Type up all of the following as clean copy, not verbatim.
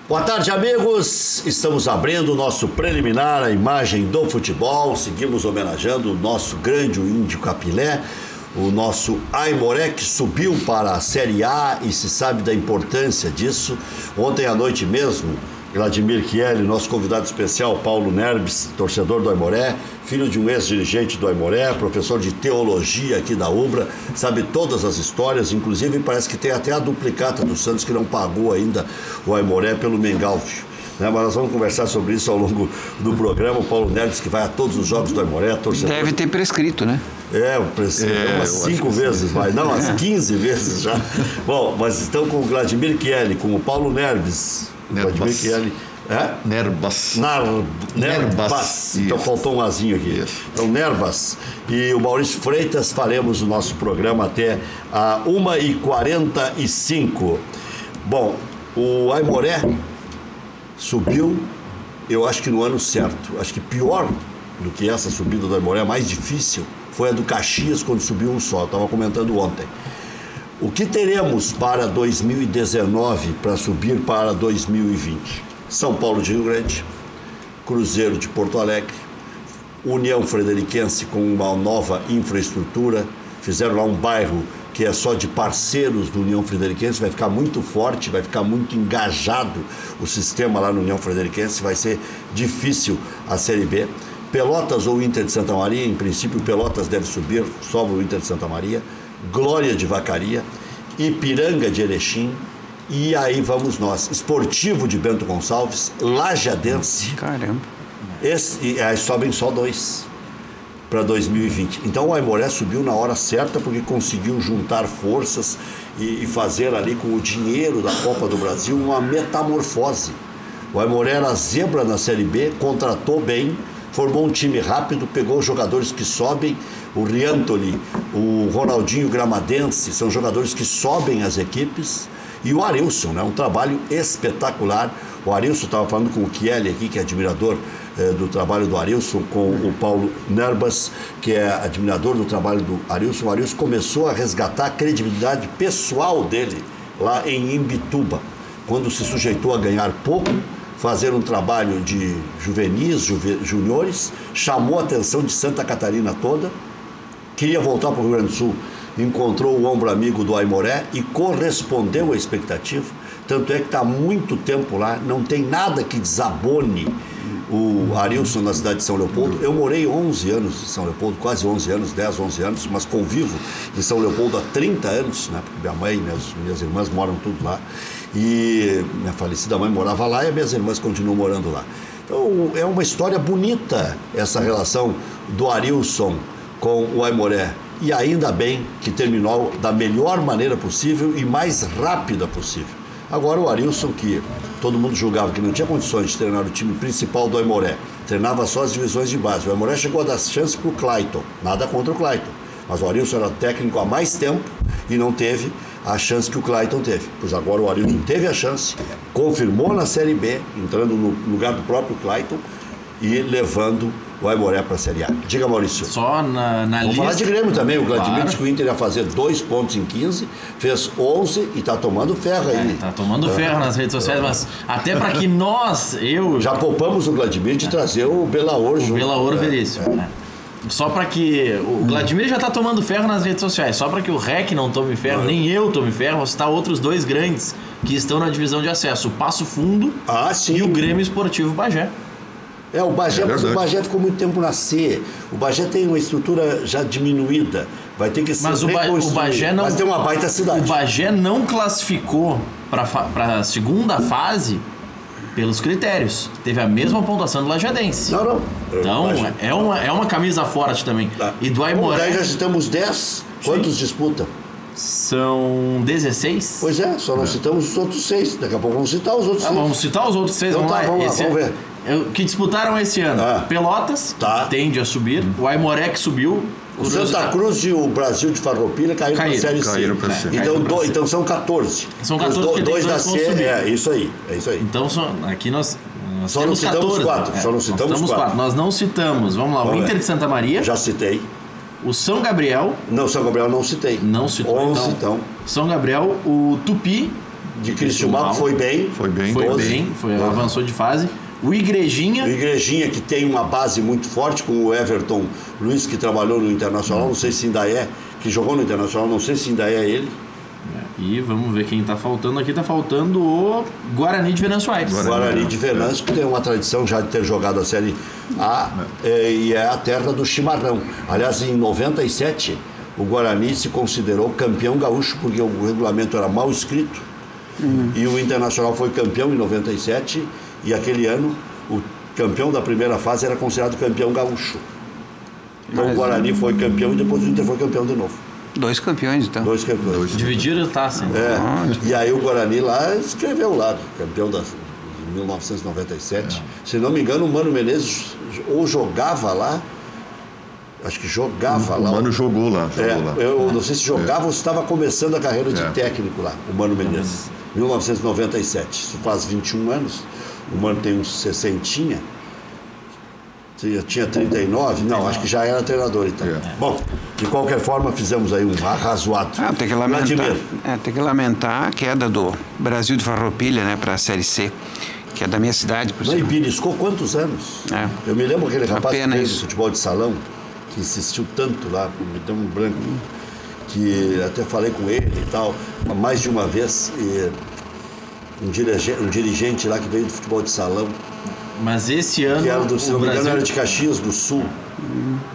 Boa tarde, amigos. Estamos abrindo o nosso preliminar, a imagem do futebol. Seguimos homenageando o nosso grande Índio Capilé, o nosso Aimoré, que subiu para a Série A e se sabe da importância disso. Ontem à noite mesmo, Vladimir Chielli, nosso convidado especial, Paulo Nerbes, torcedor do Aimoré, filho de um ex-dirigente do Aimoré, professor de teologia aqui da UBRA, sabe todas as histórias, inclusive parece que tem até a duplicata do Santos que não pagou ainda o Aimoré pelo Mengalvio. Mas nós vamos conversar sobre isso ao longo do programa. O Paulo Nerbes, que vai a todos os jogos do Aimoré, torcedor. Deve ter prescrito, né? Umas 5 vezes, vai. Não, umas 15 vezes já. Bom, mas estão com o Vladimir Chielli, com o Paulo Nerbes. Vladimir Chielli. Nerbas. Nerbas. Então faltou um azinho aqui. Isso. Então, Nerbas e o Maurício Freitas faremos o nosso programa até a 1h45. Bom, o Aimoré subiu, eu acho que no ano certo. Acho que pior do que essa subida do Aimoré, mais difícil, foi a do Caxias quando subiu um só. Estava comentando ontem. O que teremos para 2019 para subir para 2020? São Paulo de Rio Grande, Cruzeiro de Porto Alegre, União Frederiquense com uma nova infraestrutura. Fizeram lá um bairro que é só de parceiros do União Frederiquense, vai ficar muito forte, vai ficar muito engajado o sistema lá no União Frederiquense, vai ser difícil a Série B. Pelotas ou Inter de Santa Maria, em princípio Pelotas deve subir, sobra o Inter de Santa Maria, Glória de Vacaria, Ipiranga de Erechim, e aí vamos nós, Esportivo de Bento Gonçalves, Lajadense. Caramba. E aí sobem só 2 para 2020. Então o Aimoré subiu na hora certa porque conseguiu juntar forças e fazer ali com o dinheiro da Copa do Brasil uma metamorfose. O Aimoré era zebra na Série B, contratou bem, formou um time rápido, pegou jogadores que sobem, o Riantoli, o Ronaldinho Gramadense, são jogadores que sobem as equipes, e o Arilson, né? Um trabalho espetacular. O Arilson, estava falando com o Chielli aqui, que é admirador do trabalho do Arilson, com o Paulo Nerbas, que é admirador do trabalho do Arilson. O Arilson começou a resgatar a credibilidade pessoal dele lá em Imbituba, quando se sujeitou a ganhar pouco, fazer um trabalho de juvenis, juniores, chamou a atenção de Santa Catarina toda, queria voltar para o Rio Grande do Sul, encontrou o ombro amigo do Aimoré e correspondeu à expectativa. Tanto é que está há muito tempo lá, não tem nada que desabone o Arilson na cidade de São Leopoldo. Eu morei 11 anos em São Leopoldo, quase 11 anos, 10, 11 anos, mas convivo em São Leopoldo há 30 anos, né? Porque minha mãe e minhas irmãs moram tudo lá. E minha falecida mãe morava lá e minhas irmãs continuam morando lá. Então é uma história bonita essa relação do Arilson com o Aimoré. E ainda bem que terminou da melhor maneira possível e mais rápida possível. Agora o Arilson, que todo mundo julgava que não tinha condições de treinar o time principal do Aimoré, treinava só as divisões de base. O Aimoré chegou a dar chance para o Clayton, nada contra o Clayton, mas o Arilson era técnico há mais tempo e não teve a chance que o Clayton teve. Pois agora o Arilson teve a chance, confirmou na Série B, entrando no lugar do próprio Clayton e levando o Aimoré para a Série A. Diga, Maurício. Só na Vamos lista... falar de Grêmio também. O Vladimir disse Claro. que o Inter ia fazer 2 pontos em 15, fez 11 e está tomando ferro aí. Tá tomando ferro nas redes sociais, mas até para que eu... Já poupamos o Vladimir de trazer o Belaor junto. O Belaor Veríssimo. Só para que... O Vladimir já tá tomando ferro nas redes sociais. Só para que o REC não tome ferro, nem eu tome ferro, vou citar outros 2 grandes que estão na divisão de acesso. O Passo Fundo e o Grêmio Esportivo Bagé. O Bagé, mas o Bagé ficou muito tempo na C. O Bagé tem uma estrutura já diminuída. Vai ter que ser reconstruído. O Bagé não... Mas tem uma baita cidade. O Bagé não classificou para a segunda fase pelos critérios. Teve a mesma pontuação do Lajadense. Não. Então, é uma camisa forte também. Tá. E do Aimoré... Daí já citamos 10. Quantos disputam? São 16. Pois é, só não citamos os outros 6. Daqui a pouco vamos citar os outros 6. Vamos citar os outros 6. Então Vamos ver. Que disputaram esse ano. Tá. Pelotas, tende a subir. O Aimoré que subiu. O Santa Cruz e o Brasil de Farroupilha caíram para a Série C. Então são 14. São 14 que dois da C. subir. É isso aí. Então aqui nós só não citamos 14, 4. Só não citamos 4. Nós não citamos. Vamos lá. O Inter de Santa Maria. Já citei. O São Gabriel. Não, São Gabriel não citei. Não citou. 11, então. São Gabriel, o Tupi de Criciúma foi bem. Avançou de fase. O Igrejinha. O Igrejinha, que tem uma base muito forte, com o Everton Luiz, que trabalhou no Internacional, não sei se ainda é, que jogou no Internacional, não sei se ainda é ele. E vamos ver quem está faltando aqui. Está faltando o Guarani de Venâncio Aires. Guarani de Venâncio, que tem uma tradição já de ter jogado a Série A, e é a terra do chimarrão. Aliás, em 97, o Guarani se considerou campeão gaúcho, porque o regulamento era mal escrito. E o Internacional foi campeão em 97, e aquele ano o campeão da primeira fase era considerado campeão gaúcho. Então o Guarani foi campeão e depois o Inter foi campeão de novo. 2 campeões, então. 2 campeões. Dividiram a taça. E aí o Guarani lá escreveu lá, campeão de 1997. Se não me engano, o Mano Menezes ou jogava lá, acho que jogava lá. O Mano jogou lá. Eu não sei se jogava ou se estava começando a carreira de técnico lá, o Mano Menezes. 1997, isso faz 21 anos. O Mano tem uns 60. Tinha 39? Não, acho que já era treinador então. Bom, de qualquer forma, fizemos aí um arrazoado. Tem que lamentar a queda do Brasil de Farroupilha, né, para a Série C, que é da minha cidade. Não, e beliscou quantos anos? Eu me lembro aquele rapaz que fez futebol de salão, que insistiu tanto lá, me deu um branco, que até falei com ele e tal, mais de uma vez, um dirigente lá que veio do futebol de salão. Mas esse ano. Que era se não me engano, era de Caxias do Sul.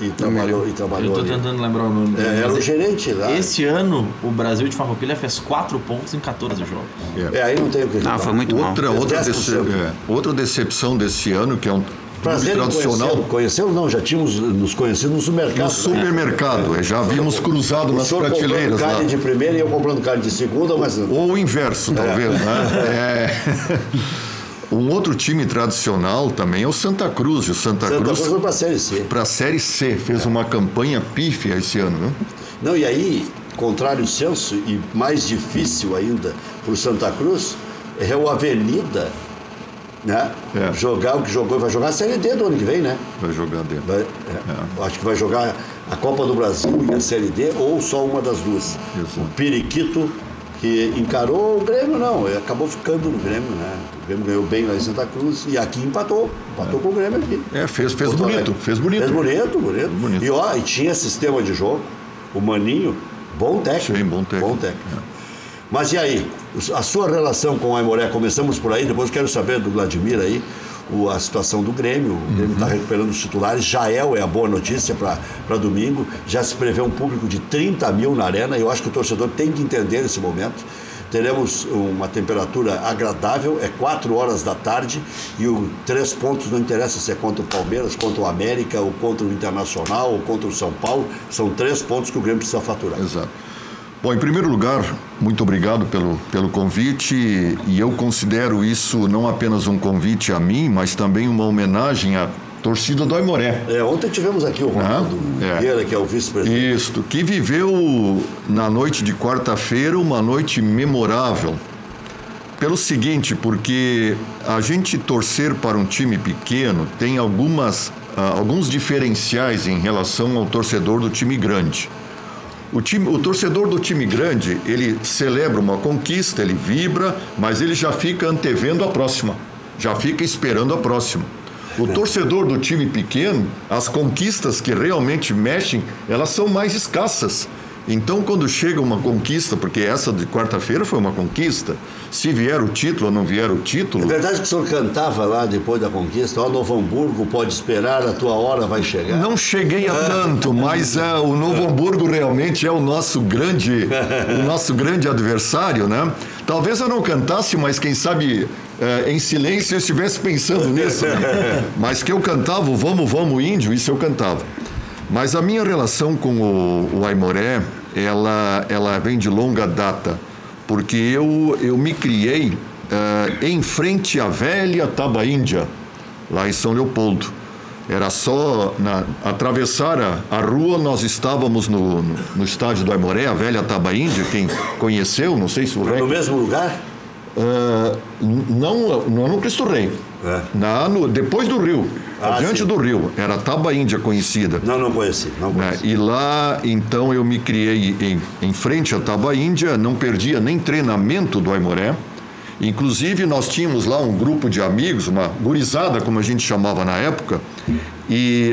E trabalhou. Eu estou tentando lembrar o nome dele. Era o gerente lá. Esse ano, o Brasil de Farroupilha fez 4 pontos em 14 jogos. Aí não tem o que reclamar. Foi muito mal. Outra decepção desse ano, que é um prazer tradicional. Conheceu? Não, já tínhamos nos conhecido no supermercado. No supermercado, já vimos cruzado nas prateleiras lá. Carne de primeira e eu comprando carne de segunda, mas... Ou o inverso, talvez, né? Um outro time tradicional também é o Santa Cruz. O Santa Cruz foi para a Série C. Para a Série C. Fez uma campanha pífia esse ano, né? Não, e aí, contrário senso e mais difícil ainda para o Santa Cruz, é o Avenida, né? Jogar o que jogou, vai jogar a Série D do ano que vem, né? Vai jogar D. Acho que vai jogar a Copa do Brasil e a Série D, ou só uma das duas. Isso. O Periquito, que encarou o Grêmio, não, acabou ficando no Grêmio, né? O Grêmio ganhou bem lá em Santa Cruz e aqui empatou com o Grêmio aqui. Fez bonito. Fez bonito. E tinha sistema de jogo, o Maninho, bom técnico. Sim, bom técnico. Mas e aí, a sua relação com o Aimoré, começamos por aí, depois quero saber do Vladimir aí, a situação do Grêmio. O Grêmio está recuperando os titulares. Jael é a boa notícia para domingo. Já se prevê um público de 30 mil na arena. Eu acho que o torcedor tem que entender esse momento. Teremos uma temperatura agradável, 4 horas da tarde, e 3 pontos, não interessa se é contra o Palmeiras, contra o América, ou contra o Internacional, ou contra o São Paulo. São 3 pontos que o Grêmio precisa faturar. Exato. Bom, em primeiro lugar, muito obrigado pelo convite, e eu considero isso não apenas um convite a mim, mas também uma homenagem à torcida do Aimoré. Ontem tivemos aqui o Ronaldo Vieira, que é o vice-presidente. Isso, que viveu na noite de quarta-feira uma noite memorável. Pelo seguinte, porque a gente torcer para um time pequeno tem alguns diferenciais em relação ao torcedor do time grande. O torcedor do time grande, ele celebra uma conquista, ele vibra, mas ele já fica antevendo a próxima, já fica esperando a próxima. O torcedor do time pequeno, as conquistas que realmente mexem, elas são mais escassas. Então, quando chega uma conquista, porque essa de quarta-feira foi uma conquista, se vier o título ou não vier o título... É verdade que o senhor cantava lá depois da conquista, Novo Hamburgo, pode esperar, a tua hora vai chegar. Não cheguei a tanto, mas o Novo Hamburgo realmente é o nosso grande adversário, né? Talvez eu não cantasse, mas quem sabe em silêncio eu estivesse pensando nisso. Né? Mas que eu cantava o Vamos, Vamos Índio, isso eu cantava. Mas a minha relação com o Aimoré, ela vem de longa data, porque eu me criei em frente à velha Tabaíndia, lá em São Leopoldo. Era só atravessar a rua, nós estávamos no estádio do Aimoré, a velha Tabaíndia, quem conheceu, não sei se o No mesmo lugar? Não no Cristo Rei. Depois do Rio. adiante sim. do rio. Era Tabaíndia conhecida. Não conheci. E lá, então, eu me criei em frente à Tabaíndia, não perdia nem treinamento do Aimoré. Inclusive, nós tínhamos lá um grupo de amigos, uma gurizada, como a gente chamava na época, e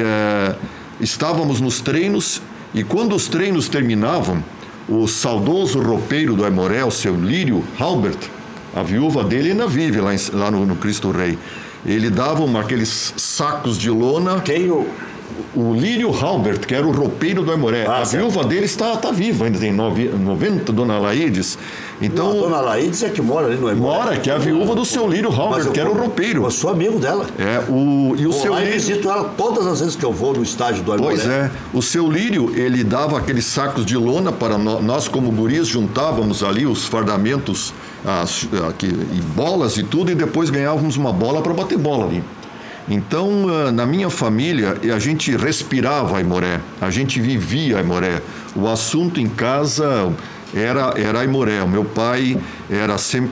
estávamos nos treinos, e quando os treinos terminavam, o saudoso roupeiro do Aimoré, o seu Lírio Halbert, a viúva dele ainda vive lá no Cristo Rei. Ele dava aqueles sacos de lona. Quem O Lírio Halbert, que era o roupeiro do Aimoré. A viúva dele está viva, ainda tem 90, Dona Laides. Então, a Dona Laides é que mora ali no Aimoré. Mora, que é a viúva do seu Lírio Halbert, que era o roupeiro. Eu sou amigo dela. E o seu Lírio... Lírio... visito ela todas as vezes que eu vou no estádio do Aimoré. Pois é. O seu Lírio, ele dava aqueles sacos de lona para nós, como guris, juntávamos ali os fardamentos e bolas e tudo, e depois ganhávamos uma bola para bater bola ali. Então, na minha família, a gente respirava Aimoré, a gente vivia Aimoré. O assunto em casa era Aimoré. O meu pai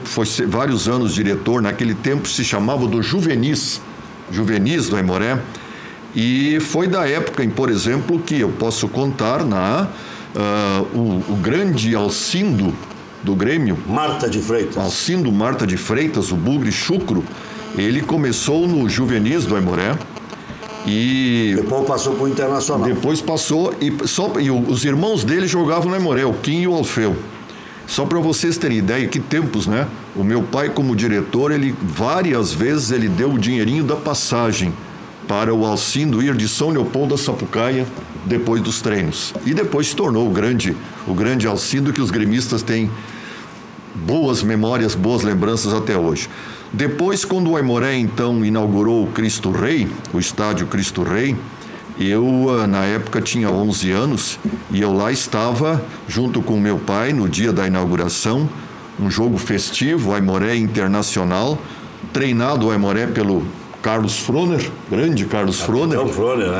foi vários anos diretor, naquele tempo se chamava do Juvenis do Aimoré. E foi da época, por exemplo, que eu posso contar o grande Alcindo do Grêmio. Marta de Freitas. Alcindo Marta de Freitas, o bugre chucro. Ele começou no Juvenis do Aimoré e... Depois passou para o Internacional. Depois passou e os irmãos dele jogavam no Aimoré, o Kim e o Alfeu. Só para vocês terem ideia, que tempos, né? O meu pai, como diretor, várias vezes ele deu o dinheirinho da passagem para o Alcindo ir de São Leopoldo a Sapucaia depois dos treinos. E depois se tornou o grande Alcindo, que os gremistas têm boas memórias, boas lembranças até hoje. Depois, quando o Aimoré, então, inaugurou o Cristo Rei, o estádio Cristo Rei, eu, na época, tinha 11 anos e eu lá estava, junto com meu pai, no dia da inauguração, um jogo festivo, Aimoré Internacional, treinado o Aimoré pelo Carlos Froner, grande Carlos Froner,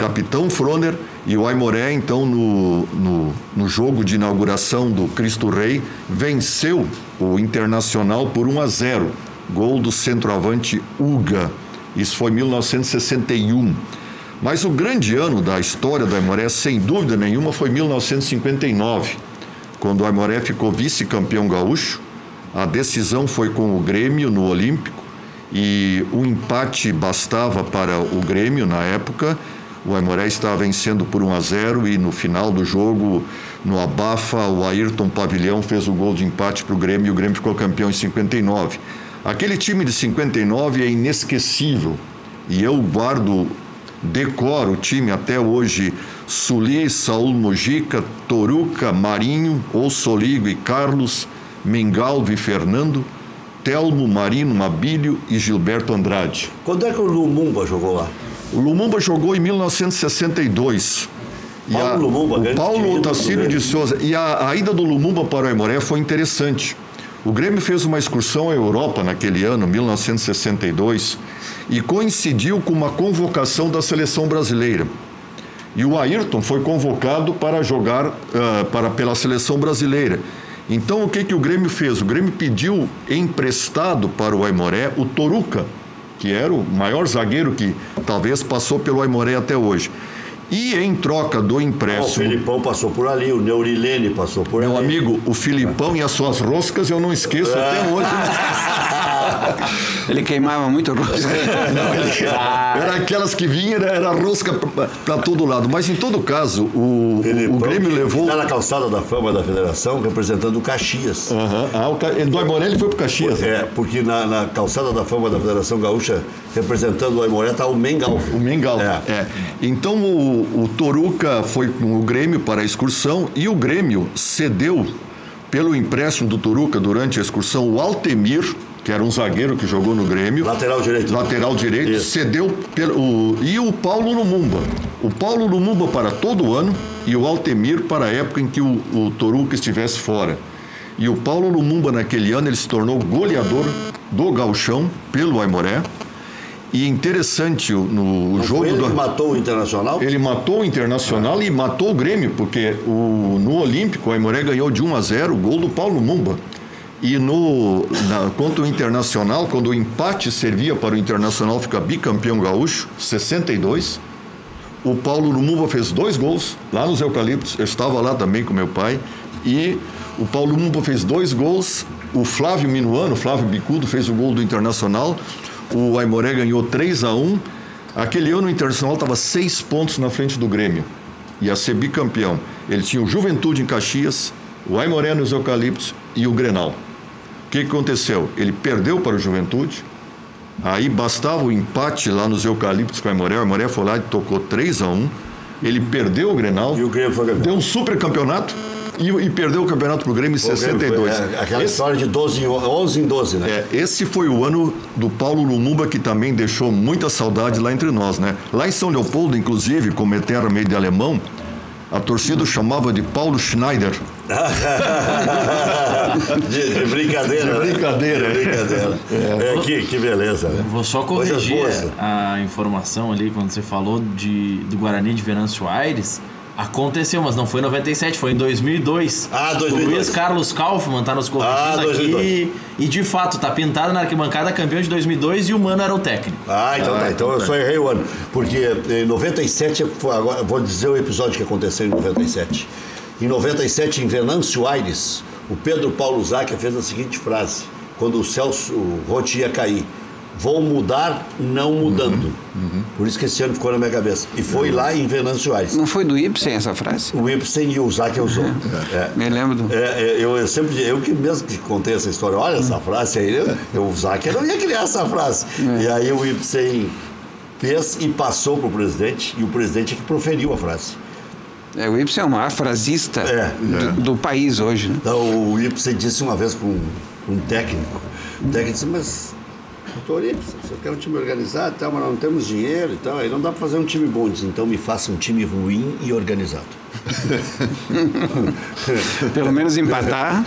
Capitão Froner, e o Aimoré, então, no jogo de inauguração do Cristo Rei, venceu o Internacional por 1-0. Gol do centroavante Uga. Isso foi em 1961. Mas o grande ano da história do Aimoré, sem dúvida nenhuma, foi 1959, quando o Aimoré ficou vice-campeão gaúcho. A decisão foi com o Grêmio no Olímpico e o empate bastava para o Grêmio na época. O Aimoré estava vencendo por 1-0 e no final do jogo, no abafa, o Ayrton Pavilhão fez o gol de empate para o Grêmio e o Grêmio ficou campeão em 59. Aquele time de 59 é inesquecível e eu decoro o time até hoje. Sully, Saúl Mojica, Toruca, Marinho, Ossoligo e Carlos, Mengalvo e Fernando, Telmo, Marino, Mabílio e Gilberto Andrade. Quando é que o Lumumba jogou lá? O Lumumba jogou em 1962. Paulo Otacílio de Souza. E a ida do Lumumba para o Aimoré foi interessante. O Grêmio fez uma excursão à Europa naquele ano, 1962, e coincidiu com uma convocação da seleção brasileira. E o Ayrton foi convocado para jogar pela seleção brasileira. Então, o que o Grêmio fez? O Grêmio pediu emprestado para o Aimoré o Toruca, que era o maior zagueiro que talvez passou pelo Aimoré até hoje. E em troca do empréstimo... O Filipão passou por ali, o Neurilene passou por ali. Meu amigo, o Filipão e as suas roscas eu não esqueço até hoje. Ele queimava muito rosca. Era aquelas que vinham, era rosca para todo lado. Mas em todo caso, o Grêmio levou... Está na calçada da fama da federação, representando o Caxias. Do Aimoré ele foi para o Caxias. Porque na calçada da fama da Federação Gaúcha, representando o Aimoré, está o Mengalvo. O Mengalvo, Então o Toruca foi com o Grêmio para a excursão e o Grêmio cedeu pelo empréstimo do Toruca durante a excursão o Altemir, que era um zagueiro que jogou no Grêmio. Lateral direito. Isso. Cedeu e o Paulo Lumumba. O Paulo Lumumba para todo o ano e o Altemir para a época em que o Toruca estivesse fora. E o Paulo Lumumba naquele ano ele se tornou goleador do Gauchão pelo Aimoré. E interessante no jogo... Ele matou o Internacional? Ele matou o Internacional e matou o Grêmio, porque no Olímpico o Aimoré ganhou de 1-0 o gol do Paulo Lumumba. E contra o Internacional, quando o empate servia para o Internacional ficar bicampeão gaúcho, 62, o Paulo Lumumba fez 2 gols lá nos Eucaliptos. Eu estava lá também com meu pai. E o Paulo Lumumba fez 2 gols. O Flávio Minuano, o Flávio Bicudo, fez o gol do Internacional. O Aimoré ganhou 3-1. Aquele ano o Internacional estava 6 pontos na frente do Grêmio. Ia ser bicampeão. Ele tinha o Juventude em Caxias, o Aimoré nos Eucaliptos e o Grenal. O que aconteceu? Ele perdeu para o Juventude. Aí bastava o empate lá nos Eucaliptos com o Aimoré. O Aimoré foi lá e tocou 3-1. Ele perdeu o Grenal. E o Grêmio foi campeão. Deu um super campeonato. E perdeu o campeonato pro Grêmio em 62. Aquela história de 11 em 12, né? Esse foi o ano do Paulo Lumumba, que também deixou muita saudade lá entre nós, né? Lá em São Leopoldo, inclusive, como é terra meio de alemão, a torcida chamava de Paulo Schneider. de brincadeira. De brincadeira. Né? De brincadeira. Que beleza, né? Vou só corrigir a informação ali, quando você falou do Guarani de Venâncio Aires. Aconteceu, mas não foi em 97, foi em 2002. 2002. O Luiz Carlos Kaufmann tá nos corrigindo aqui. E de fato, tá pintado na arquibancada campeão de 2002 e o Mano era o técnico. Então eu só errei o ano. Porque em 97, agora vou dizer o episódio que aconteceu em 97. Em 97, em Venâncio Aires, o Pedro Paulo Záquia fez a seguinte frase, quando o Celso Rotti ia cair: vou mudar não mudando. Por isso que esse ano ficou na minha cabeça. E foi lá em Venâncio Aires. Não foi do Ibsen essa frase? O Ibsen e o Záquia usou. Me lembro. Eu que mesmo que contei essa história, olha essa frase aí, o Záquia não ia criar essa frase. E aí o Ibsen fez e passou para o presidente, e o presidente é que proferiu a frase. O Ibsen é o maior frasista do país hoje, né? Então, o Ibsen disse uma vez para um técnico, o técnico disse, mas doutor Ibsen, você quer um time organizado, mas não temos dinheiro e tal, aí não dá para fazer um time bom. Diz, então me faça um time ruim e organizado. Pelo menos empatar.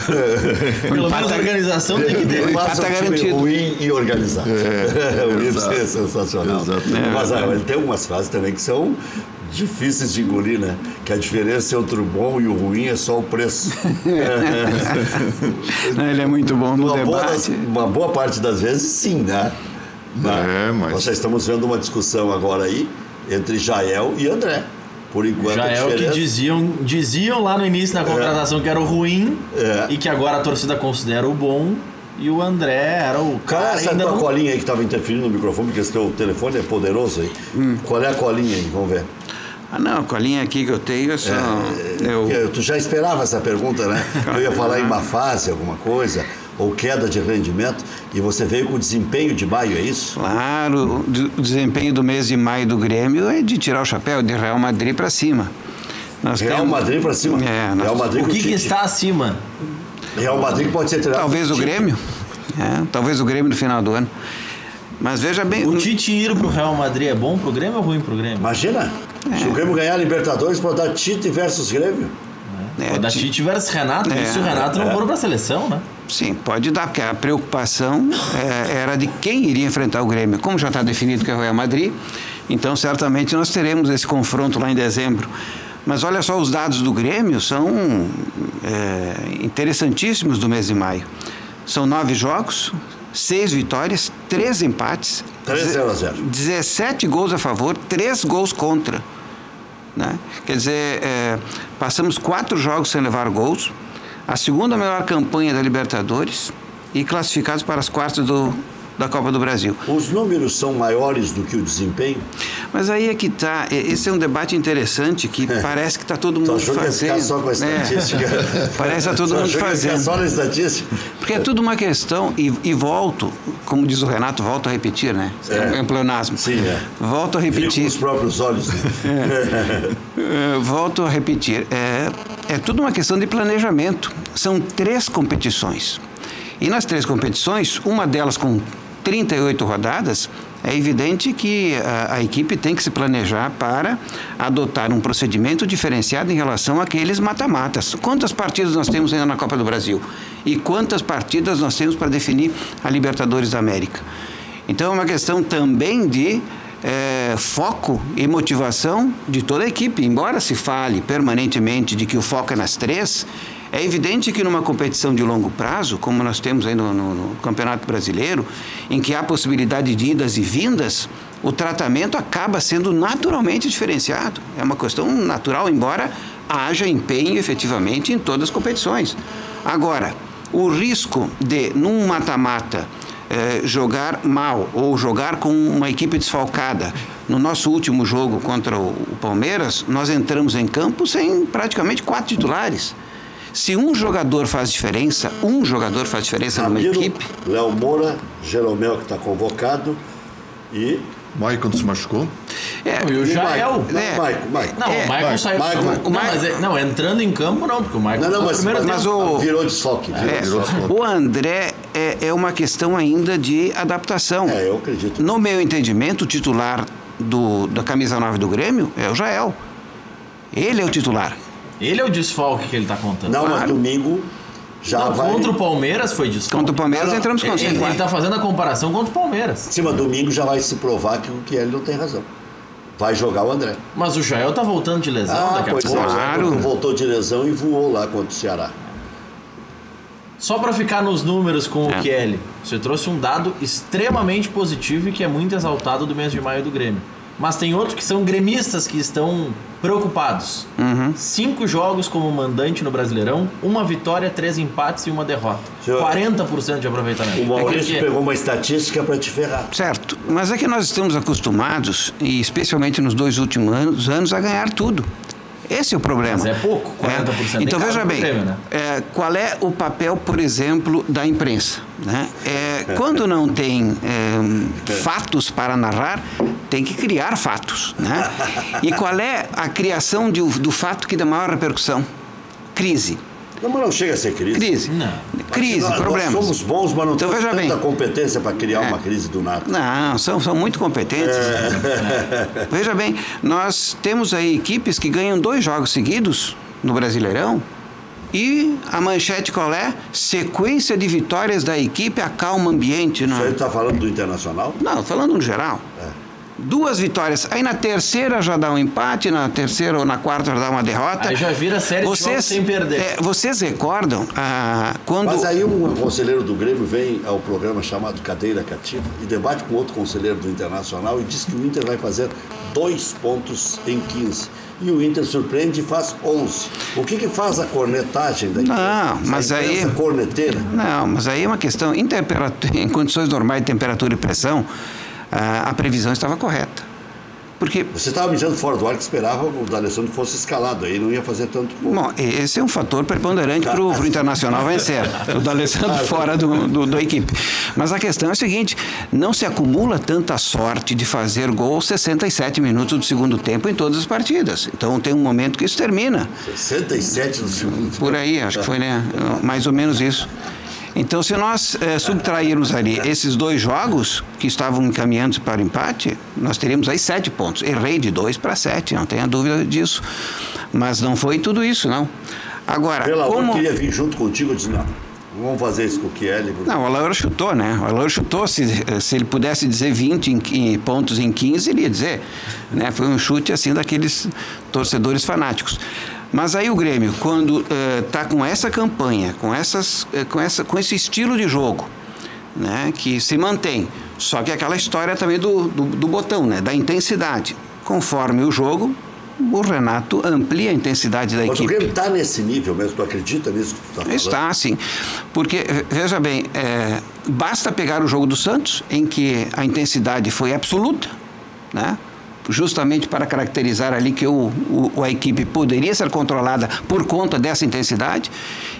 Pelo menos a organização tem que ter. Me faça um time garantido. ruim e organizado. O Ibsen é sensacional. Mas ele tem algumas frases também que são difíceis de engolir, né? Que a diferença entre o bom e o ruim é só o preço. Ele é muito bom no debate. Uma boa parte das vezes, sim, né? Mas... Nós já estamos vendo uma discussão agora aí entre Jael e André. Por enquanto, Jael que diziam lá no início da contratação que era o ruim e que agora a torcida considera o bom. E o André era o cara. Qual é essa tua colinha aí que estava interferindo no microfone? Porque esse teu telefone é poderoso aí. Qual é a colinha aí? Vamos ver. Não, a colinha aqui que eu tenho é só... Tu já esperava essa pergunta, né? Eu ia falar em má fase, alguma coisa, ou queda de rendimento, e você veio com o desempenho de maio, é isso? Claro, o desempenho do mês de maio do Grêmio é de tirar o chapéu, de Real Madrid para cima. Madrid para cima? Real Madrid, o que está acima? Real Madrid pode ser treinado. Talvez o Grêmio. Talvez o Grêmio no final do ano. Mas veja bem... O Tite ir pro Real Madrid é bom pro Grêmio ou ruim pro Grêmio? Imagina, se o Grêmio ganhar a Libertadores, pode dar Tite versus Grêmio. Pode dar Tite versus Renato, se o Renato não for pra seleção, né? Sim, pode dar, porque a preocupação era de quem iria enfrentar o Grêmio. Como já está definido que é o Real Madrid, então certamente nós teremos esse confronto lá em dezembro. Mas olha só, os dados do Grêmio são interessantíssimos do mês de maio. São 9 jogos, 6 vitórias, 3 empates, 3-0. 17 gols a favor, 3 gols contra. Né? Quer dizer, passamos 4 jogos sem levar gols, a segunda melhor campanha da Libertadores e classificados para as quartas da Copa do Brasil. Os números são maiores do que o desempenho? Mas aí é que está. Esse é um debate interessante que parece que está todo mundo fazendo. Só com a estatística. Parece que está todo mundo fazendo. Só na estatística. Porque é tudo uma questão, e volto, como diz o Renato, volto a repetir, né? É um pleonasmo. Sim, Volto a repetir. Vi com os próprios olhos. Volto a repetir. É tudo uma questão de planejamento. São 3 competições. E nas 3 competições, uma delas com 38 rodadas, é evidente que a equipe tem que se planejar para adotar um procedimento diferenciado em relação àqueles mata-matas. Quantas partidas nós temos ainda na Copa do Brasil? E quantas partidas nós temos para definir a Libertadores da América? Então é uma questão também de foco e motivação de toda a equipe. Embora se fale permanentemente de que o foco é nas três, é evidente que numa competição de longo prazo, como nós temos aí no Campeonato Brasileiro, em que há possibilidade de idas e vindas, o tratamento acaba sendo naturalmente diferenciado. É uma questão natural, embora haja empenho efetivamente em todas as competições. Agora, o risco de, num mata-mata, jogar mal ou jogar com uma equipe desfalcada. No nosso último jogo contra o Palmeiras, nós entramos em campo sem praticamente 4 titulares. Se um jogador faz diferença numa equipe... Léo Moura, Jeromel que está convocado e... Maicon se machucou? E o Jael. Maicon. Não, o Maicon saiu. Não, entrando em campo não, porque o Maicon virou desfoque. O André é uma questão ainda de adaptação. Eu acredito. No meu entendimento, o titular da camisa 9 do Grêmio é o Jael. Ele é o titular. Ele é o desfalque que ele está contando. Não, mas domingo já vai... Contra o Palmeiras foi desfalque. Contra o Palmeiras entramos com ele está fazendo a comparação contra o Palmeiras. Sim, mas domingo já vai se provar que ele não tem razão. Vai jogar o André. Mas o Jael tá voltando de lesão daqui a pouco. Claro. Voltou de lesão e voou lá contra o Ceará. Só para ficar nos números com o Kelly, você trouxe um dado extremamente positivo e que é muito exaltado do mês de maio do Grêmio. Mas tem outros que são gremistas que estão preocupados. 5 jogos como mandante no Brasileirão, 1 vitória, 3 empates e 1 derrota. 40% de aproveitamento. O Maurício pegou uma estatística para te ferrar. Certo, mas é que nós estamos acostumados, e especialmente nos 2 últimos anos, a ganhar tudo. Esse é o problema. Mas é pouco, 40%. Então veja bem, Grêmio, né? qual é o papel, por exemplo, da imprensa? Né? Quando não tem fatos para narrar, tem que criar fatos. Né? E qual é a criação do fato que dá maior repercussão? Crise. Não, mas não chega a ser crise. Crise. Não. Crise, problemas. Nós somos bons, mas não então, temos veja tanta bem. competência para criar uma crise do nada. Não, são muito competentes. Veja bem, nós temos aí equipes que ganham 2 jogos seguidos no Brasileirão e a manchete qual é? Sequência de vitórias da equipe acalma o ambiente. Você está falando do Internacional? Não, falando no geral. 2 vitórias. Aí na terceira já dá um empate, na terceira ou na quarta já dá uma derrota. Aí já vira série de jogos sem perder. Vocês recordam quando... Mas aí um conselheiro do Grêmio vem ao programa chamado Cadeira Cativa e debate com outro conselheiro do Internacional e diz que o Inter vai fazer 2 pontos em 15. E o Inter surpreende e faz 11. O que faz a cornetagem da imprensa? Não, mas aí... corneteira? Não, mas aí é uma questão... Em condições normais de temperatura e pressão, a previsão estava correta. Porque... Você estava me dizendo fora do ar que esperava o D'Alessandro fosse escalado, aí não ia fazer tanto ponto. Bom, esse é um fator preponderante para o Internacional vencer, o D'Alessandro fora da equipe. Mas a questão é a seguinte, não se acumula tanta sorte de fazer gol aos 67 minutos do segundo tempo em todas as partidas. Então tem um momento que isso termina. 67 do segundo tempo? Por aí, acho que foi, né? Mais ou menos isso. Então, se nós subtrairmos ali esses 2 jogos que estavam encaminhando para o empate, nós teríamos aí 7 pontos. Errei de 2 para 7, não tenha dúvida disso. Mas não foi tudo isso, não. Agora, eu queria vir junto contigo, eu disse, não, vamos fazer isso com o Chiellini. Não, o Alauro chutou, né? O Alauro chutou, se ele pudesse dizer 20 pontos em 15, ele ia dizer. Né? Foi um chute, assim, daqueles torcedores fanáticos. Mas aí o Grêmio, quando está com essa campanha, com esse estilo de jogo, né, que se mantém, só que aquela história também do botão, né, da intensidade. Conforme o jogo, o Renato amplia a intensidade da equipe. Mas o Grêmio está nesse nível mesmo? Tu acredita nisso que tu está falando? Está, sim. Porque, veja bem, basta pegar o jogo do Santos, em que a intensidade foi absoluta, né? Justamente para caracterizar ali que a equipe poderia ser controlada por conta dessa intensidade,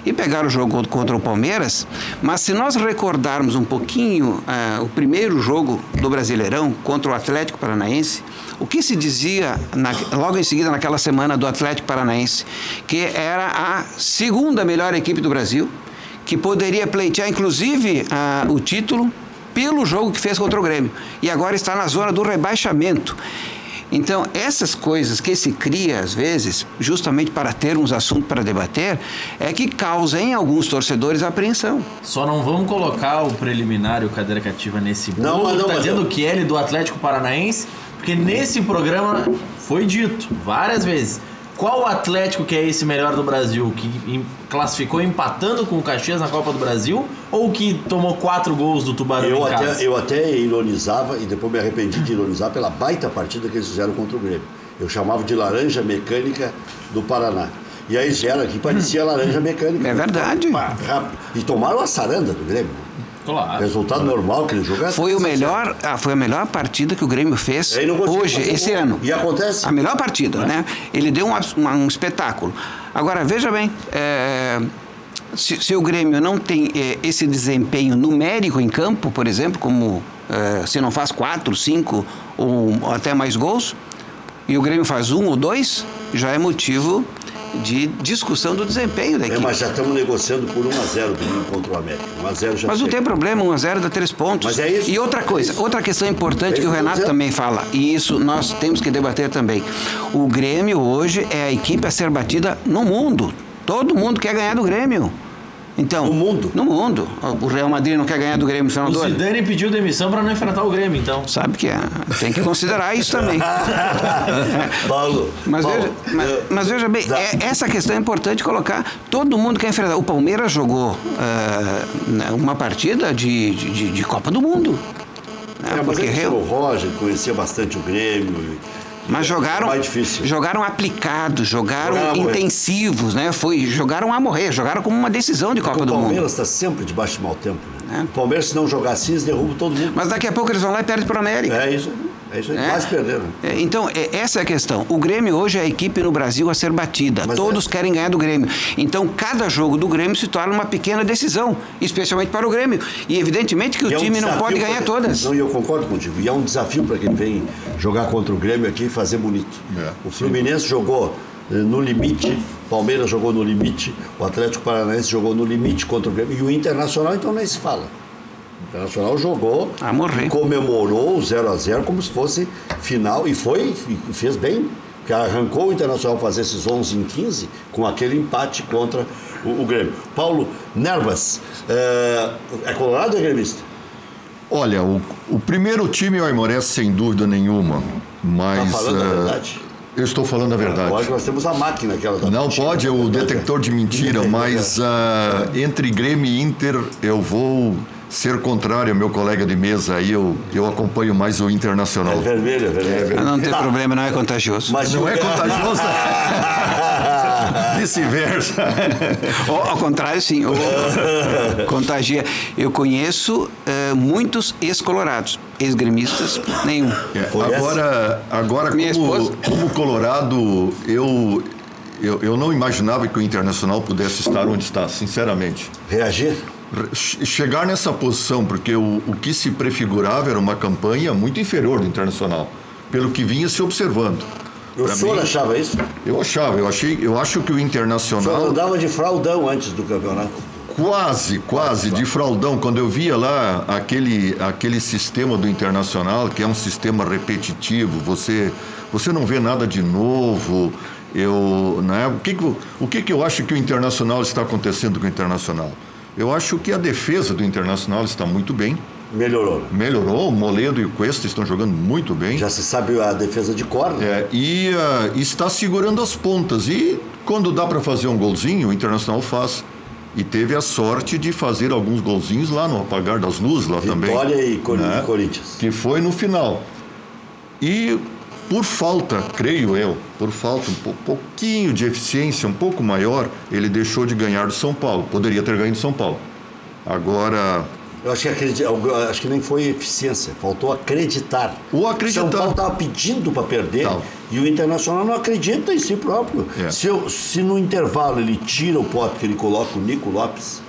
e pegar o jogo contra o Palmeiras. Mas se nós recordarmos um pouquinho o primeiro jogo do Brasileirão contra o Atlético Paranaense, o que se dizia logo em seguida naquela semana do Atlético Paranaense, que era a 2ª melhor equipe do Brasil, que poderia pleitear inclusive o título pelo jogo que fez contra o Grêmio, e agora está na zona do rebaixamento. Então, essas coisas que se cria, às vezes, justamente para termos assunto para debater, é que causa em alguns torcedores apreensão. Só não vamos colocar o preliminar e o Cadeira Cativa nesse bolo. Está dizendo o Chiellini do Atlético Paranaense, Porque nesse programa foi dito várias vezes. Qual o Atlético que é esse melhor do Brasil? Que classificou empatando com o Caxias na Copa do Brasil? Ou que tomou 4 gols do Tubarão em casa? Eu até ironizava, e depois me arrependi de ironizar pela baita partida que eles fizeram contra o Grêmio. Eu chamava de laranja mecânica do Paraná. E aí eles vieram aqui, parecia laranja mecânica. É verdade. E tomaram a saranda do Grêmio. Claro. Resultado normal que eles jogaram. Foi a melhor partida que o Grêmio fez hoje, esse ano. E acontece. A melhor partida, né? Ele deu um espetáculo. Agora, veja bem, se o Grêmio não tem esse desempenho numérico em campo, por exemplo, como se não faz 4, 5 ou até mais gols, e o Grêmio faz 1 ou 2, já é motivo de discussão do desempenho da equipe. Mas já estamos negociando por 1-0 contra o América. 1-0 já. Mas não tem problema, 1-0 dá 3 pontos. Mas é isso. E outra coisa, outra questão importante que o Renato também fala, e isso nós temos que debater também. O Grêmio hoje é a equipe a ser batida no mundo. Todo mundo quer ganhar do Grêmio. Então, no mundo? No mundo. O Real Madrid não quer ganhar do Grêmio no final do ano. O Zidane pediu demissão para não enfrentar o Grêmio, então. Sabe que tem que considerar isso também. Paulo. Mas veja bem, essa questão é importante colocar. Todo mundo quer enfrentar. O Palmeiras jogou uma partida de Copa do Mundo. Porque o Roger conhecia bastante o Grêmio. Mas jogaram aplicados, jogaram intensivos, né? Jogaram a morrer, jogaram como uma decisão de Copa do Mundo. O Palmeiras está sempre debaixo de mau tempo. Né? O Palmeiras, se não jogar assim, eles derrubam todo mundo. Mas daqui a pouco eles vão lá e perdem para o América. É isso aí, quase perderam. Então, essa é a questão. O Grêmio hoje é a equipe no Brasil a ser batida. Todos querem ganhar do Grêmio. Então, cada jogo do Grêmio se torna uma pequena decisão, especialmente para o Grêmio. E, evidentemente, que o time não pode ganhar todas. Não, eu concordo contigo. E é um desafio para quem vem jogar contra o Grêmio aqui e fazer bonito. O Fluminense jogou no limite, o Palmeiras jogou no limite, o Atlético Paranaense jogou no limite contra o Grêmio. E o Internacional, então, nem se fala. O Internacional jogou e comemorou o 0-0 como se fosse final e fez bem, porque arrancou o Internacional fazer esses 11 em 15 com aquele empate contra o Grêmio. Paulo, Nervas, é colorado ou é gremista? Olha, o primeiro time é o Aimoré, sem dúvida nenhuma, mas... Está falando a verdade? Eu estou falando a verdade. Agora que nós temos a máquina aquela da Não mentira, pode, é o detector de mentira, mas entre Grêmio e Inter eu vou ser contrário ao meu colega de mesa, aí eu acompanho mais o Internacional. É vermelho. Não tem problema, não é contagioso. Mas não é contagioso? Vice-versa. Ao contrário, sim. Contagia. Eu conheço muitos ex-colorados. Ex-gremistas, nenhum. Agora como colorado, eu não imaginava que o Internacional pudesse estar onde está, sinceramente. Reagir? Chegar nessa posição, porque o que se prefigurava era uma campanha muito inferior do Internacional, pelo que vinha se observando. O senhor achava isso? Eu achava, eu acho que o Internacional... O senhor andava de fraldão antes do campeonato? Quase, de fraldão. Quando eu via lá aquele sistema do Internacional, que é um sistema repetitivo, você não vê nada de novo. O que eu acho que o Internacional está acontecendo com o Internacional? Eu acho que a defesa do Internacional está muito bem. Melhorou, o Moledo e o Cuesta estão jogando muito bem. Já se sabe a defesa de cor, né? E está segurando as pontas. E quando dá para fazer um golzinho, o Internacional faz. E teve a sorte de fazer alguns golzinhos lá no apagar das luzes lá também. Vitória e Corinthians. Que foi no final. E por falta, creio eu, um pouquinho de eficiência, um pouco maior, ele deixou de ganhar do São Paulo. Poderia ter ganho do São Paulo. Agora... Eu acho que nem foi eficiência, faltou acreditar. O São Paulo estava pedindo para perder e o Internacional não acredita em si próprio. Se no intervalo ele tira o pote que ele coloca o Nico Lopes,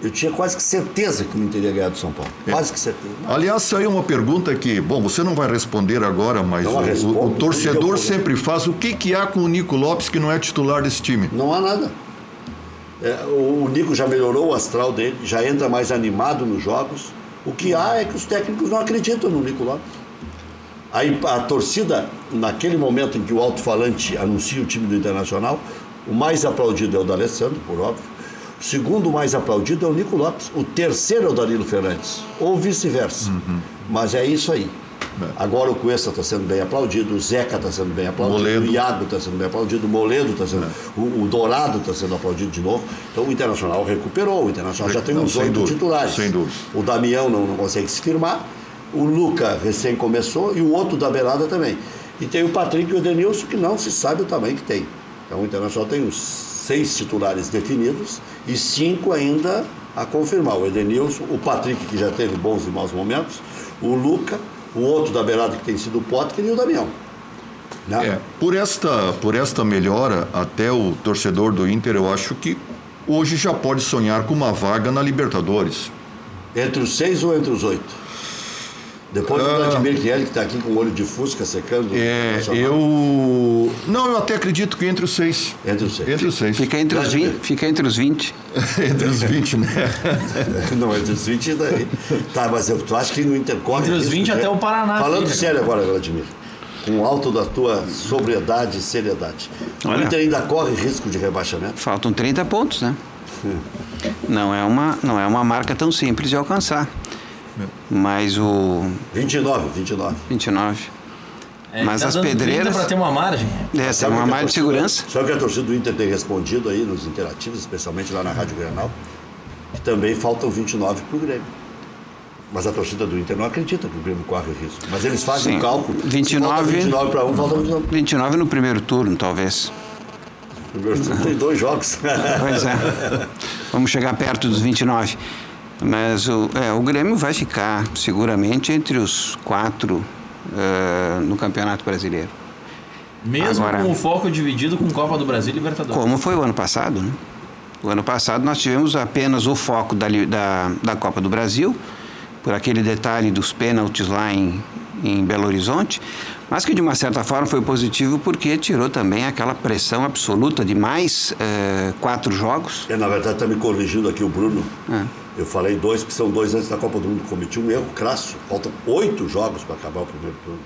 eu tinha quase que certeza que não teria ganhado o São Paulo. Quase que certeza. Aliás, saiu uma pergunta que, você não vai responder agora, mas o torcedor sempre faz. O que há com o Nico Lopes que não é titular desse time? Não há nada. O Nico já melhorou o astral dele, já entra mais animado nos jogos. O que há é que os técnicos não acreditam no Nico Lopes. Aí a torcida, naquele momento em que o alto-falante anuncia o time do Internacional, o mais aplaudido é o D'Alessandro, por óbvio. O segundo mais aplaudido é o Nico Lopes. O terceiro é o Danilo Fernandes, ou vice-versa. Mas é isso aí. Agora o Cuesta está sendo bem aplaudido, o Zeca está sendo bem aplaudido, Moledo. o Iago está sendo bem aplaudido, o Moledo está sendo... O Dourado está sendo aplaudido de novo. Então o Internacional recuperou, o Internacional já tem uns 8 titulares. Sem dúvida. O Damião não consegue se firmar, o Luca recém começou e o outro da beirada também. E tem o Patrick e o Edenilson, que não se sabe o tamanho que tem. Então o Internacional tem uns 6 titulares definidos e 5 ainda a confirmar. O Edenilson, o Patrick, que já teve bons e maus momentos, o Luca, o outro da beirada que tem sido o Potter e o Damião. Né? Por esta melhora, até o torcedor do Inter, eu acho que hoje já pode sonhar com uma vaga na Libertadores. Entre os 6 ou entre os 8? Depois do Vladimir Kiel, que está aqui com o olho de fusca secando. Eu até acredito que entre os 6. Entre os 6. Entre os 6. Fica entre os 20. Fica entre os 20. Entre os 20, né? Não, entre os 20 daí. Tá, mas tu acha que no Inter corre Entre os risco, 20 né? até o Paraná. Falando fica, sério agora, Vladimir, com o alto da tua sobriedade e seriedade. O Inter ainda corre risco de rebaixamento? Faltam 30 pontos, né? Não é uma marca tão simples de alcançar. Mas o 29. Mas tá as dando 30 pedreiras para ter uma margem. tem uma margem de segurança. Só que a torcida do Inter tem respondido aí nos interativos, especialmente lá na Rádio Grenal, que também faltam 29 para o Grêmio. Mas a torcida do Inter não acredita que o Grêmio corre risco. Mas eles fazem um cálculo. 29 para um, falta 29. 29 no primeiro turno, talvez. No primeiro turno tem 2 jogos. Pois é. Vamos chegar perto dos 29. Mas o Grêmio vai ficar seguramente entre os 4 no Campeonato Brasileiro. Mesmo Agora, com o foco dividido com Copa do Brasil e Libertadores. como foi o ano passado, né? O ano passado nós tivemos apenas o foco da Copa do Brasil, por aquele detalhe dos pênaltis lá em Belo Horizonte, mas que de uma certa forma foi positivo porque tirou também aquela pressão absoluta de mais 4 jogos. Na verdade está me corrigindo aqui o Bruno. Eu falei 2, que são 2 antes da Copa do Mundo. Cometi um erro crasso. Faltam 8 jogos para acabar o primeiro turno.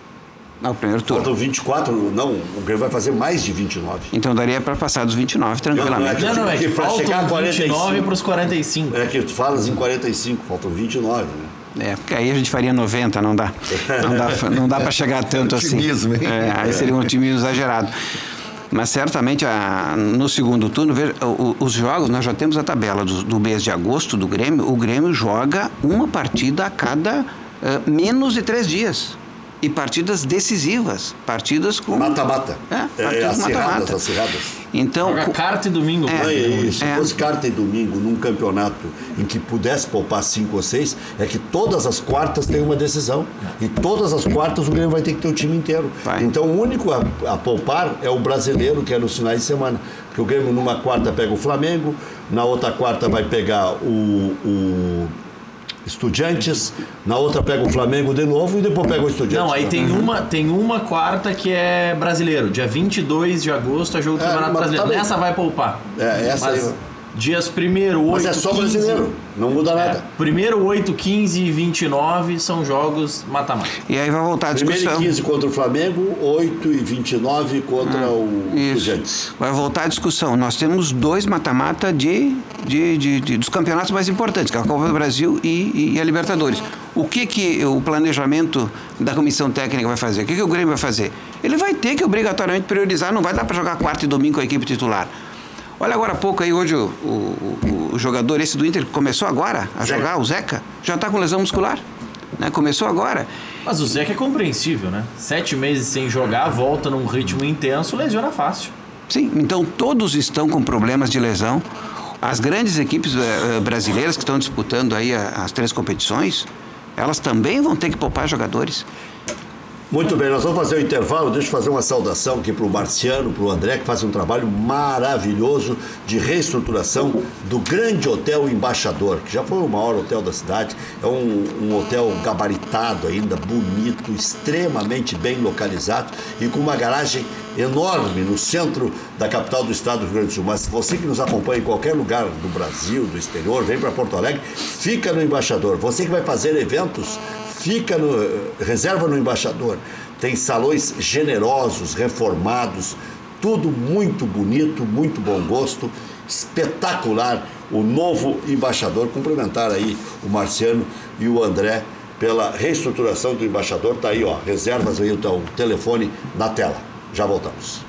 O primeiro turno. Faltam 24, não, o Grêmio vai fazer mais de 29. Então daria para passar dos 29 tranquilamente. Não, é que pra faltam chegar a 29 para os 45. É que tu falas em 45, faltam 29, né? Porque aí a gente faria 90, não dá. Não dá para chegar tanto assim. Otimismo, hein? Aí seria um otimismo exagerado. Mas certamente no segundo turno, veja, os jogos, nós já temos a tabela do mês de agosto do Grêmio. O Grêmio joga uma partida a cada menos de 3 dias. E partidas decisivas, partidas com... Mata-mata. Partidas mata-mata. Acirradas. Então, Joga carta e domingo. Se fosse carta e domingo num campeonato em que pudesse poupar 5 ou 6, é que todas as quartas tem uma decisão. E todas as quartas o Grêmio vai ter que ter o time inteiro. Então o único a poupar é o brasileiro, que é nos finais de semana. Porque o Grêmio numa quarta pega o Flamengo, na outra quarta vai pegar o Estudiantes, na outra pega o Flamengo de novo e depois pega o Estudiantes. Não, aí tem uma quarta que é brasileiro. Dia 22 de agosto é jogo do Campeonato Brasileiro. Tá nessa vai poupar. Essa mas aí. Dias 1º, 8, Mas é só 15, brasileiro, não muda nada. 1º, 8, 15 e 29 são jogos mata-mata. E aí vai voltar a discussão. 1º e 15 contra o Flamengo, 8 e 29 contra o Estudiantes. Vai voltar a discussão. Nós temos 2 mata-mata dos campeonatos mais importantes, que é a Copa do Brasil e a Libertadores. O que o planejamento da comissão técnica vai fazer? O que o Grêmio vai fazer? Ele vai ter que obrigatoriamente priorizar, não vai dar para jogar quarta e domingo com a equipe titular. Olha agora há pouco aí, hoje o jogador esse do Inter que começou agora a jogar, o Zeca, já está com lesão muscular. Né? Começou agora. Mas o Zeca é compreensível, né? 7 meses sem jogar, volta num ritmo intenso, lesiona fácil. Sim, então todos estão com problemas de lesão. As grandes equipes brasileiras que estão disputando aí as 3 competições, elas também vão ter que poupar jogadores. Muito bem, nós vamos fazer o intervalo. Deixa eu fazer uma saudação aqui para o Marciano, para o André, que faz um trabalho maravilhoso de reestruturação do grande Hotel Embaixador, que já foi o maior hotel da cidade. É um hotel gabaritado ainda, bonito, extremamente bem localizado e com uma garagem enorme no centro da capital do estado do Rio Grande do Sul. Mas você que nos acompanha em qualquer lugar do Brasil, do exterior, vem para Porto Alegre, fica no Embaixador. Você que vai fazer eventos, reserva no Embaixador. Tem salões generosos, reformados, tudo muito bonito, muito bom gosto, espetacular o novo Embaixador. Cumprimentar aí o Marciano e o André pela reestruturação do embaixador. Tá aí, ó, reservas aí, o telefone na tela. Já voltamos.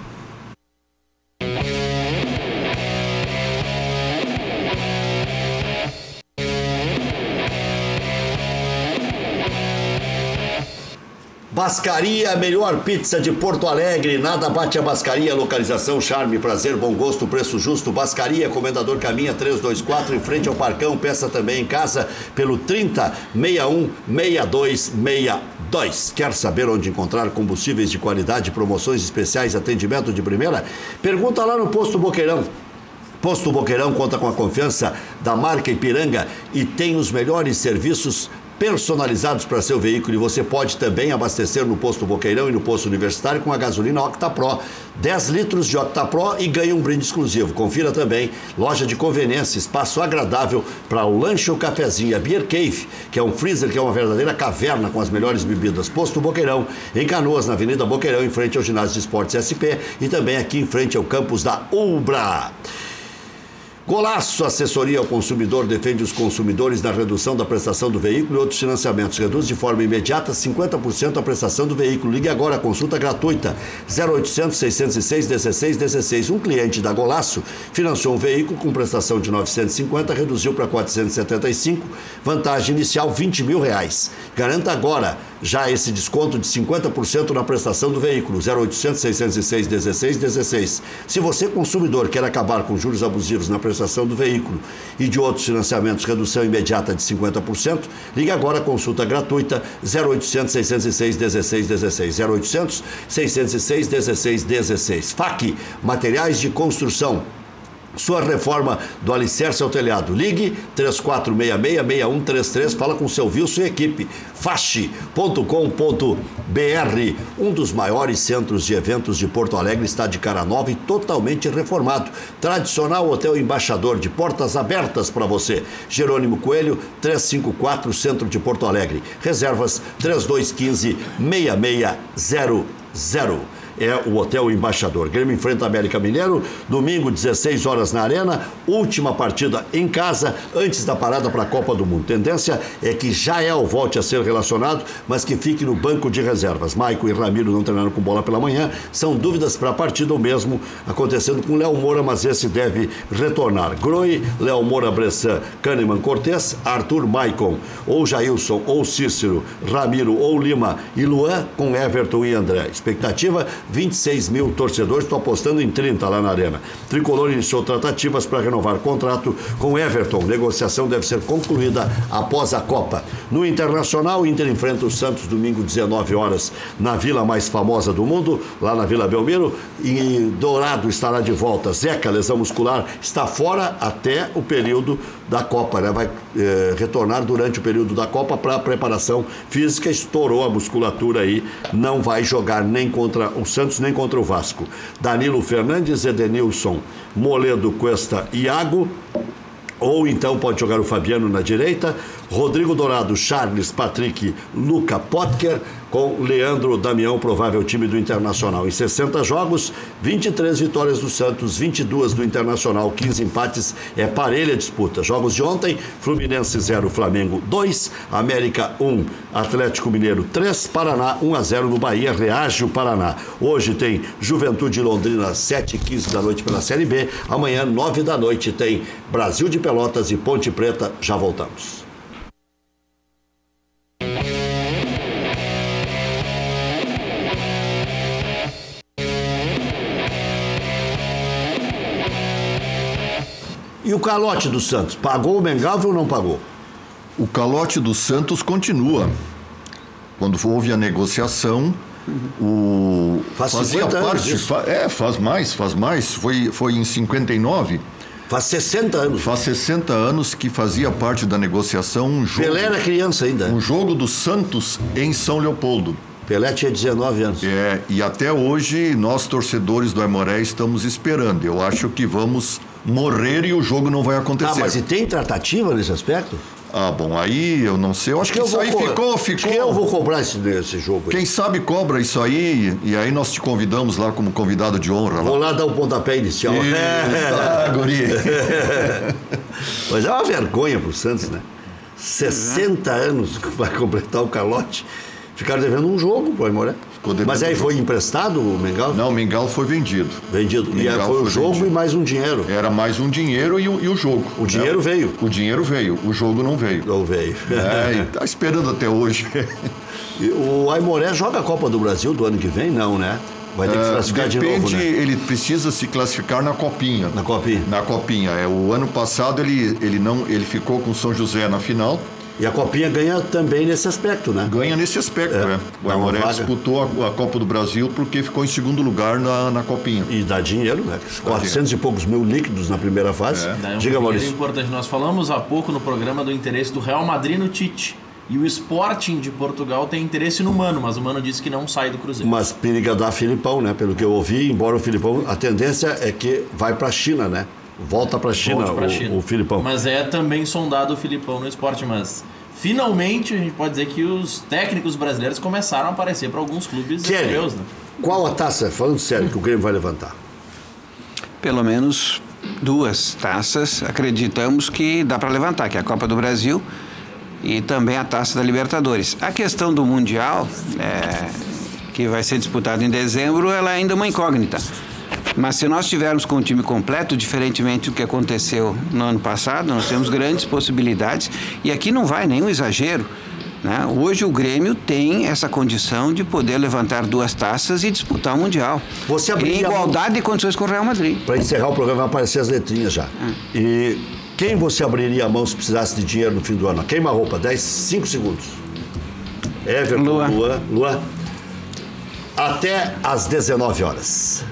Bascaria, melhor pizza de Porto Alegre, nada bate a Bascaria, localização, charme, prazer, bom gosto, preço justo. Bascaria, Comendador Caminha 324, em frente ao Parcão. Peça também em casa pelo 3061-6262. Quer saber onde encontrar combustíveis de qualidade, promoções especiais, atendimento de primeira? Pergunta lá no Posto Boqueirão. Posto Boqueirão conta com a confiança da marca Ipiranga e tem os melhores serviços personalizados para seu veículo, e você pode também abastecer no Posto Boqueirão e no Posto Universitário com a gasolina Octa Pro, 10 litros de Octa Pro, e ganha um brinde exclusivo. Confira também, loja de conveniência, espaço agradável para o lanche ou cafezinho, a Beer Cave, que é um freezer, que é uma verdadeira caverna com as melhores bebidas. Posto Boqueirão, em Canoas, na Avenida Boqueirão, em frente ao Ginásio de Esportes SP, e também aqui em frente ao campus da Ubra. Golaço, assessoria ao consumidor, defende os consumidores na redução da prestação do veículo e outros financiamentos. Reduz de forma imediata 50% a prestação do veículo. Ligue agora, consulta gratuita, 0800 606 1616. Um cliente da Golaço financiou um veículo com prestação de 950, reduziu para 475, vantagem inicial R$20 mil. Garanta agora já esse desconto de 50% na prestação do veículo, 0800 606 1616. Se você, consumidor, quer acabar com juros abusivos na prestação do veículo e de outros financiamentos, redução imediata de 50%, ligue agora, consulta gratuita, 0800 606 1616, 0800 606 1616. FAC, materiais de construção. Sua reforma do alicerce ao telhado. Ligue 3466-6133. Fala com o seu Wilson e equipe. Fache.com.br. Um dos maiores centros de eventos de Porto Alegre está de cara nova e totalmente reformado. Tradicional Hotel Embaixador, de portas abertas para você. Jerônimo Coelho, 354, Centro de Porto Alegre. Reservas 3215-6600. É o Hotel Embaixador. Grêmio enfrenta América Mineiro, domingo, 16 horas na Arena, última partida em casa, antes da parada para a Copa do Mundo. Tendência é que Jael volte a ser relacionado, mas que fique no banco de reservas. Maicon e Ramiro não treinaram com bola pela manhã, são dúvidas para a partida, ou mesmo acontecendo com Léo Moura, mas esse deve retornar. Groi, Léo Moura, Bressan, Kahneman, Cortez, Arthur, Maicon, ou Jailson, ou Cícero, Ramiro, ou Lima e Luan, com Everton e André. Expectativa: 26 mil torcedores, estou apostando em 30 lá na Arena. Tricolor iniciou tratativas para renovar contrato com Everton. Negociação deve ser concluída após a Copa. No Internacional, o Inter enfrenta o Santos domingo, 19 horas, na vila mais famosa do mundo, lá na Vila Belmiro. E Dourado estará de volta. Zeca, lesão muscular, está fora até o período da Copa, né? Vai retornar durante o período da Copa para a preparação física. Estourou a musculatura aí, não vai jogar nem contra o Santos nem contra o Vasco. Danilo Fernandes, Edenilson, Moledo, Cuesta, Iago, ou então pode jogar o Fabiano na direita, Rodrigo Dourado, Charles, Patrick, Luca, Potker, com Leandro Damião, provável time do Internacional. Em 60 jogos, 23 vitórias do Santos, 22 do Internacional, 15 empates, é parelha a disputa. Jogos de ontem: Fluminense 0, Flamengo 2, América 1, Atlético Mineiro 3, Paraná 1-0 no Bahia, reage o Paraná. Hoje tem Juventude Londrina, 7h15 da noite pela Série B. Amanhã, 9 da noite, tem Brasil de Pelotas e Ponte Preta. Já voltamos. E o calote do Santos, pagou o Mengalvio ou não pagou? O calote do Santos continua. Quando houve a negociação, fazia parte. Faz mais. Foi em 59. Faz 60 anos. Faz 60 anos que fazia parte da negociação um jogo. Pelé era criança ainda. Um jogo do Santos em São Leopoldo. Pelé tinha 19 anos. E até hoje nós, torcedores do Aimoré, estamos esperando. Eu acho que vamos morrer e o jogo não vai acontecer. Mas e tem tratativa nesse aspecto? Ah, bom, aí eu não sei. Eu acho que isso aí ficou. Acho que eu vou cobrar esse jogo aí. Quem sabe cobra isso aí, e aí nós te convidamos lá como convidado de honra. Vou lá dar o pontapé inicial. Guri. Mas é uma vergonha pro Santos, né? 60 anos que vai completar o calote. Ficaram devendo um jogo pro Aimoré. Mas aí foi emprestado o Mengal? Não, o Mengal foi vendido. Vendido. E foi o jogo vendido. E mais um dinheiro. Era mais um dinheiro e o jogo. O dinheiro veio. O dinheiro veio, o jogo não veio. Não veio. E tá esperando até hoje. E o Aimoré joga a Copa do Brasil do ano que vem? Não, né? Vai ter que se classificar de novo, né? Ele precisa se classificar na Copinha. Na Copinha? Na Copinha. O ano passado ele ficou com o São José na final. E a Copinha ganha também nesse aspecto, né? Ganha nesse aspecto, né? O Aimoré disputou a Copa do Brasil porque ficou em segundo lugar na Copinha. E dá dinheiro, né? 400 e poucos mil líquidos na primeira fase. Diga, Maurício. Importante. Nós falamos há pouco no programa do interesse do Real Madrid no Tite. E o Sporting de Portugal tem interesse no Mano, mas o Mano disse que não sai do Cruzeiro. Mas periga dar Filipão, né? Pelo que eu ouvi, embora o Filipão, a tendência é que vai para a China, né? Volta para a China, o Filipão. Mas é também sondado o Filipão no Sporting, mas finalmente a gente pode dizer que os técnicos brasileiros começaram a aparecer para alguns clubes europeus, né? Qual a taça, falando sério, que o Grêmio vai levantar? Pelo menos 2 taças, acreditamos que dá para levantar, que é a Copa do Brasil e também a Taça da Libertadores. A questão do Mundial, que vai ser disputado em dezembro, ela é ainda uma incógnita. Mas se nós tivermos com o time completo, diferentemente do que aconteceu no ano passado, nós temos grandes possibilidades. E aqui não vai nenhum exagero, né? Hoje o Grêmio tem essa condição de poder levantar 2 taças e disputar o Mundial. Em igualdade de condições com o Real Madrid. Para encerrar o programa, vai aparecer as letrinhas já. E quem você abriria a mão se precisasse de dinheiro no fim do ano? Queima a roupa, 5 segundos. Everton, Luan. Até às 19 horas.